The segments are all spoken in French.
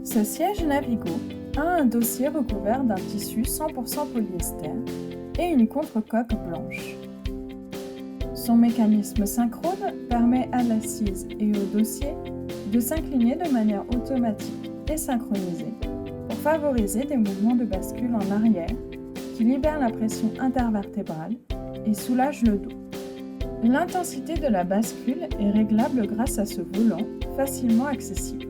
Ce siège Navigo a un dossier recouvert d'un tissu 100% polyester et une contre-coque blanche. Son mécanisme synchrone permet à l'assise et au dossier de s'incliner de manière automatique et synchronisée pour favoriser des mouvements de bascule en arrière qui libèrent la pression intervertébrale et soulagent le dos. L'intensité de la bascule est réglable grâce à ce volant facilement accessible.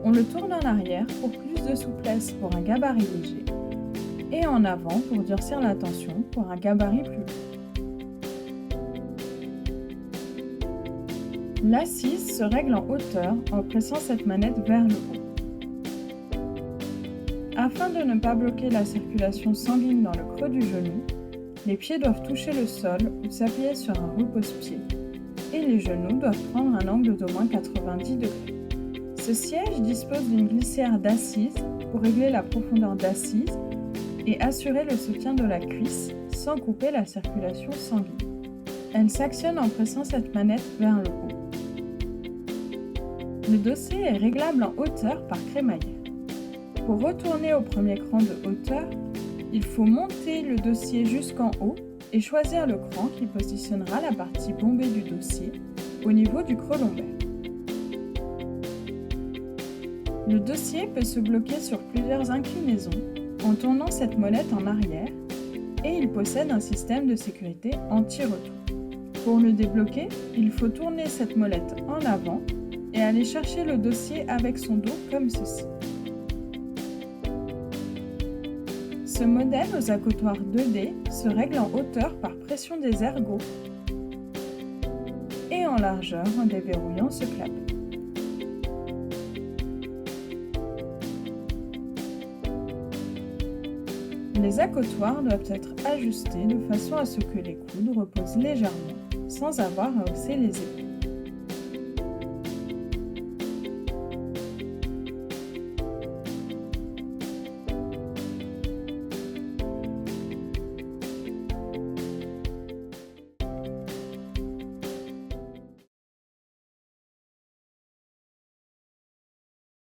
On le tourne en arrière pour plus de souplesse pour un gabarit léger et en avant pour durcir la tension pour un gabarit plus lourd. L'assise se règle en hauteur en pressant cette manette vers le haut. Afin de ne pas bloquer la circulation sanguine dans le creux du genou, les pieds doivent toucher le sol ou s'appuyer sur un repose-pied et les genoux doivent prendre un angle d'au moins 90 degrés. Ce siège dispose d'une glissière d'assise pour régler la profondeur d'assise et assurer le soutien de la cuisse sans couper la circulation sanguine. Elle s'actionne en pressant cette manette vers le haut. Le dossier est réglable en hauteur par crémaillère. Pour retourner au premier cran de hauteur, il faut monter le dossier jusqu'en haut et choisir le cran qui positionnera la partie bombée du dossier au niveau du creux lombaire. Le dossier peut se bloquer sur plusieurs inclinaisons en tournant cette molette en arrière et il possède un système de sécurité anti-retour. Pour le débloquer, il faut tourner cette molette en avant et aller chercher le dossier avec son dos comme ceci. Ce modèle aux accotoirs 2D se règle en hauteur par pression des ergots et en largeur en déverrouillant ce clapet. Les accotoirs doivent être ajustés de façon à ce que les coudes reposent légèrement sans avoir à hausser les épaules.